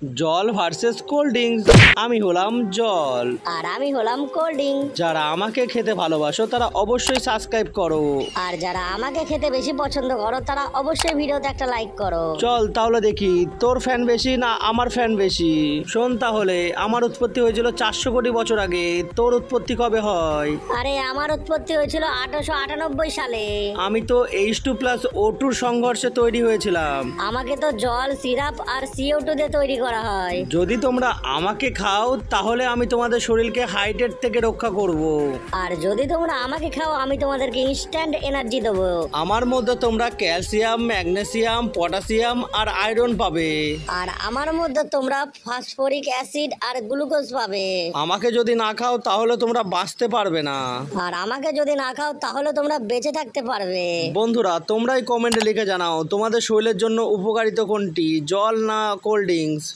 জল versus cold drinks. আমি হলাম জল আর আমি হলাম কোল্ড ড্রিঙ্ক। যারা আমাকে খেতে ভালোবাসো তারা অবশ্যই সাবস্ক্রাইব করো। আর যারা আমাকে খেতে বেশি পছন্দ করো তারা অবশ্যই ভিডিওতে একটা লাইক করো। চল তাহলে দেখি তোর ফ্যান বেশি না আমার ফ্যান বেশি। শোন তাহলে, আমার উৎপত্তি হয়েছিল 400 কোটি বছর আগে, তোর উৎপত্তি কবে হয়? আরে আমার উৎপত্তি হয়েছিল 1898 সালে। আমি তো H2+O2 সংঘর্ষে তৈরি হয়েছিলাম। আমাকে তো জল, সিরাপ আর CO2 দিয়ে তৈরি করা হয়। যদি তোমরা আমাকে খাও তাহলে আমি তোমাদের শরীরকে হাইটের থেকে রক্ষা করব। আর যদি তোমরা আমাকে খাও আমি তোমাদেরকে ইনস্ট্যান্ট এনার্জি দেবো। আমার মধ্যে তোমরা ক্যালসিয়াম, ম্যাগনেসিয়াম, পটাশিয়াম আর আয়রন পাবে। আর আমার মধ্যে তোমরা ফসফরিক অ্যাসিড আর গ্লুকোজ পাবে। আমাকে যদি না খাও তাহলে তোমরা বাঁচতে পারবে না। আর আমাকে যদি না খাও তাহলে তোমরা বেঁচে থাকতে পারবে। বন্ধুরা, তোমরাই কমেন্টে লিখে জানাও তোমাদের শরীরের জন্য উপকারিতা কোনটি, জল না কোল্ড ড্রিঙ্কস।